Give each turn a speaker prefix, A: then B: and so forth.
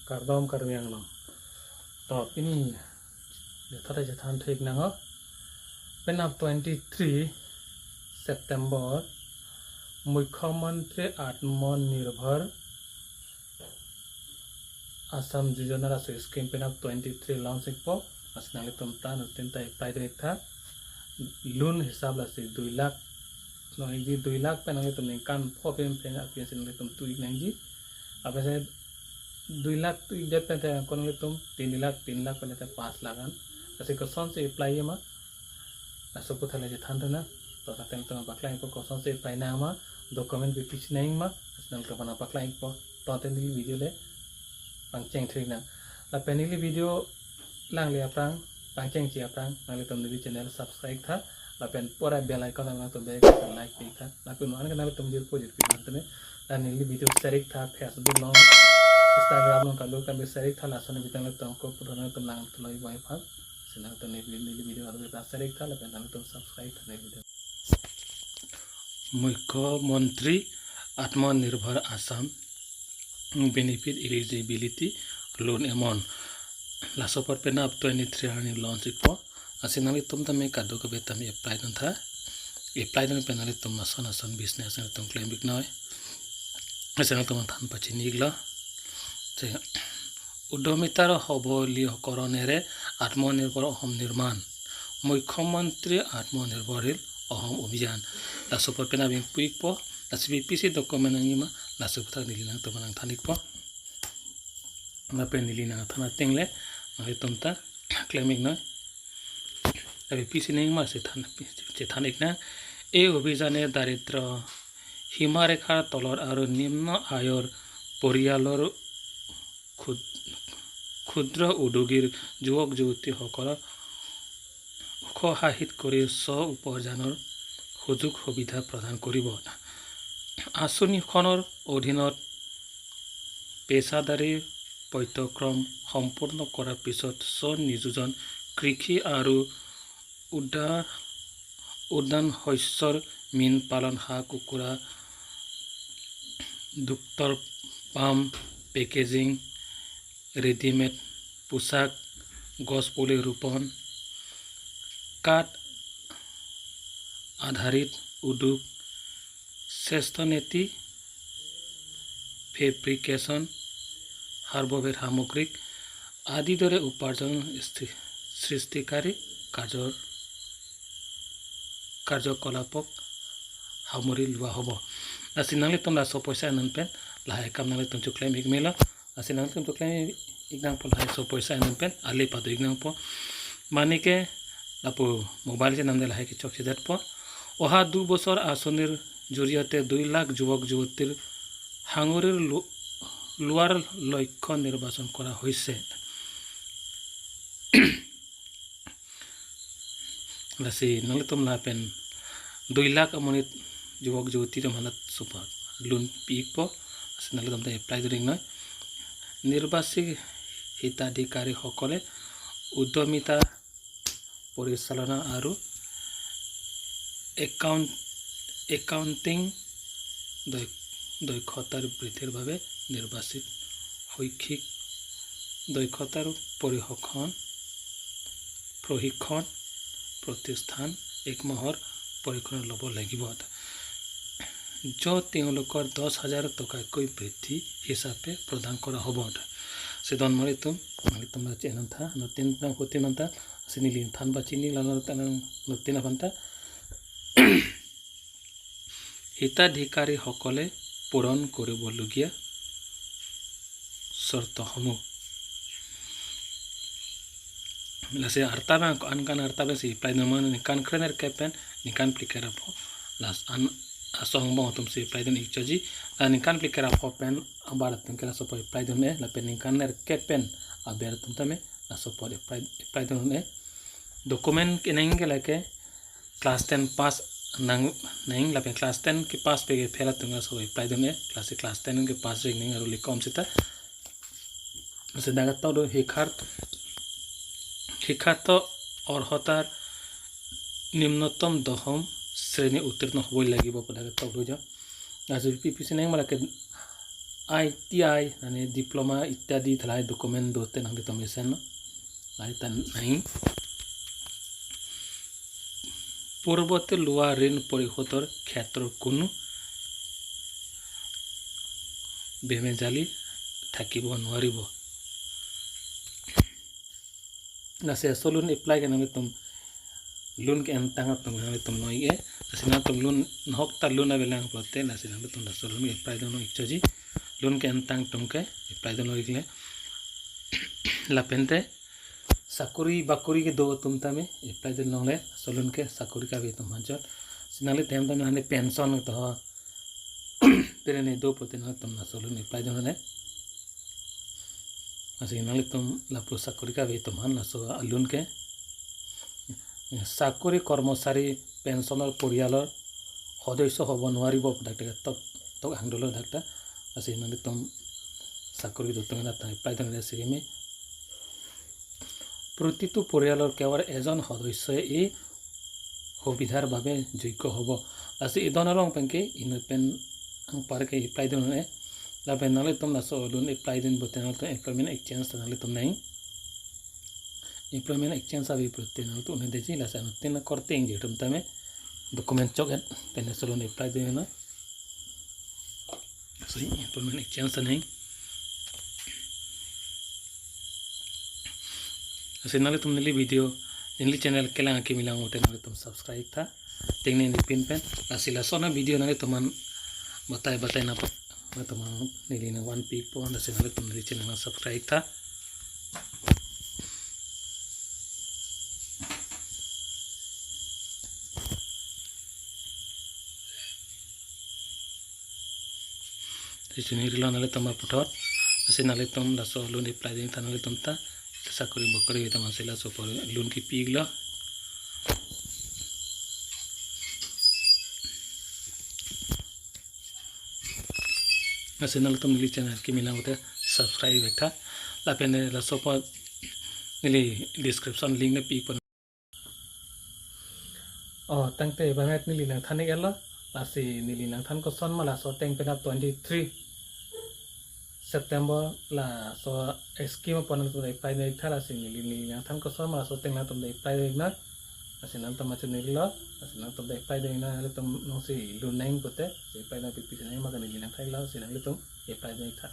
A: kardom karmiang no top ini thata jathan thik na ho penap 23 September মুখ্যমন্ত্রী আত্মনির্ভর Assam Yojana Rasu Scheme Penap 23 launching po asnali tumta nutinta apply tha loan hisab la se 2 lakh no ji 2 lakh penali tumne kan phopem pen apien nali tum tu nangji apese 2 lakh tu jet pen konali tum 3 lakh pen 5 lakh an ase ko son se apply ma aso ko thale je than na to taten tum baklai ko son se apply na ma document bi pich naing ma asnal ko bana baklai po to ten video le pangceng thrik na la penili video lang le aprang pangceng chi aprang nali tum di channel subscribe tha la pen pora bell icon la tum be like pi tha la pen man kanal tum jir project pi tane la nili video share tha Facebook no Instagram no kalu kan be share tha la sone bitang tum ko purana tum lang tloi bai pha sina tum nili video aru be share tha la pen nali tum subscribe tha video মুখ্যমন্ত্রী আত্মনির্ভর Assam benefit eligibility loan amount la support penap 23 ani launch ipo asinali tum tame kadu ko betami apply don tha apply don penali tum asan business ani tum claim big noi asinali tum than pachini igla je udomitar hoboli koronere atmanirbhar ahom nirman মুখ্যমন্ত্রী আত্মনির্ভরশীল ahom অভিযান la support penabing puik po la CPC document angima la support nilina to manang thanik po na pen nilina thana tengle ngai tumta claiming noi abi PC nei ma se thanik na এই অভিযানে দারিদ্র সীমাৰেখাৰ তলৰ আৰু নিম্ন আয়ৰ পৰিয়ালৰ ক্ষুদ্ৰ উদ্যোগীৰ যুৱক যুৱতীসকলক সহায়িত কৰি স্ব উপাৰ্জনৰ সুযোগ সুবিধা প্ৰদান কৰিব আঁচনিখনৰ অধীনত পেছাদাৰী পাঠ্যক্ৰম সম্পূৰ্ণ কৰাৰ পিছত স্ব-নিয়োজন কৃষি আৰু উদ্যান শস্যৰ মীন পালন হাঁহ কুকুৰা দুগ্ধৰ পাম পেকেজিং ৰেডিমেড পোছাক গছ পুলি ৰোপণ কাঠ আধাৰিত উদ্যোগ শ্ৰেষ্ঠ নীতি ফেব্ৰিকেশ্যন হাৰ্বৱেৰ সামগ্ৰী আদিৰ দৰে উপাৰ্জন সৃষ্টিকাৰী কাৰ্যকলাপক সামৰি লোৱা হ'ব আছিনালি তোম লাছ পইচা আনন পেন লাহে কাম নালে তোম চুক্লাই মিক মেলা আছিনালি তোম চুক্লাই এক্সাম্পল লাহে ছ পইচা আনন পেন আলি পাতো এক্সাম্পল মানিকে আপো মোবাইল যে নাম দে লাহে কি চক সিদাত প অহা 2 বছৰ আঁচনিৰ জৰিয়তে 2 লাখ যুৱক যুৱতীৰ হাঙুৰিৰ লোৱাৰ লক্ষ্য নিৰ্বাচন কৰা হৈছে লাসি নলে তোম না পেন 2 লাখ আমনিত যুৱক যুৱতীৰ মানত সুপাৰ লোন পিক প নলে তোম এপ্লাই কৰিং নয় নিৰ্বাচিত হিতাধিকাৰীসকলে উদ্যমিতা পৰিচালনা আৰু একাউন্টিং দক্ষতাৰ বৃদ্ধিৰ বাবে নিৰ্বাচিত শৈক্ষিক দক্ষতাৰ প্ৰশিক্ষণ প্ৰতিষ্ঠান এক মাহৰ পৰীক্ষণ ল'ব লাগিব য'ত তেওঁলোকৰ 10,000 টকাকৈ বৃদ্ধি হিচাপে প্ৰদান কৰা হ'ব সেদন মৰি তুম চেনন থা নতুন হতিনতা সিনিলি থান বা চিনি লানৰ নতুন আফান্তা হিতাধিকাৰীসকলে পূৰণ কৰিবলগীয়া চৰ্তসমূহ লাসে আৰ্তাবা আনকান আৰ্তাবা সি প্লাই নমান নিকান ক্ৰেনাৰ কেপেন নিকান প্লিকেৰা প লাস আন asong bong tum si play den ikchaji ani kan plikera open abar tum kala so play den la pen kan ner kepen aber tum tame la so play den ne document keneng ke lake class 10 pass nang la pen class 10 ke pass pe phela tum so play den ne class 10 ke pass ring ning aru likom sita se daga to do শিক্ষার্থ অর্হতার নিম্নতম দশম শ্রেণী উত্তীৰ্ণ হ'বই লাগিব পদাৰ্থ বুঝা আজি PPC নাই মালাকে ITI आणि डिप्लोमा इत्यादी थलाय डॉक्यूमेंट दोते नंगे तो मिशन लाई तन नहीं পূৰ্বতে লোৱা ঋণ পৰিশোধৰ ক্ষেত্ৰৰ কোনো বেমেজালি থাকিব নোৱাৰিব nasi solun apply ke nang tum loan ke antang tum nang tum noige nasi nang tum loan nhok ta loan avelang prote nasi nang tum solun apply dono ikchoji loan ke antang tum ke apply dono igle la pente sakuri bakuri ke do tum tame apply dono le solun ke sakuri ka be tum hanjot sinale tem tum nane pension to tere ne do prote nang tum na solun apply dono le así no le tom la prosakuri ka betum han na so alun ke sakuri কৰ্মচাৰী পেঞ্চনৰ পৰিয়ালৰ সদস্য হ'ব নোৱাৰিব doctor তো আন্দোলন doctor আছে নলে তম চাকৰি দতং না তাই পাইদং ৰেছিমে প্ৰতিটো পৰিয়ালৰ কেৱল এজন সদস্যই এই সুবিধাৰ বাবে যোগ্য হ'ব আছে ইদনৰং পেনকে ইনপেন আং পাৰকে পাইদংনে la penale tom na so loan apply din botenal to employment exchange tanale tom nahi employment exchange abi protenal to ne deji la san ten korte inge tom tame document choket ten so loan apply din na so employment exchange nahi asinale tom nili video nili channel kelang ke milang botenal tom subscribe tha tengne ni pin pen asila sona video nale toman batai na मैं तमाम नीली ना one peak पो अंदर से नले तुम नीली channel में सब्सक्राइब था इचुनी रिला नले तमा पुठर ऐसे नले तुम दसो लोन अप्लाई दिन था नले तुम ता साकुरी बकरी तमा सेला सो पर loan key पीगला channel tum nili channel ki mina hote subscribe ekta la pene la sopa nili description link na pi pon tangte bangat nili nang thane gelo asi nili nang than ko son mala so teng pena 23 September la so scheme pon to dai pai nei thala si nili nang than ko son mala so teng na tum dai pai na asi nang tam ma nili lo asi nang tum dai pai dai na le tum no si lu nang pote si pai na pi nang ma nili nang thai lo si nang le tum e pai dai tha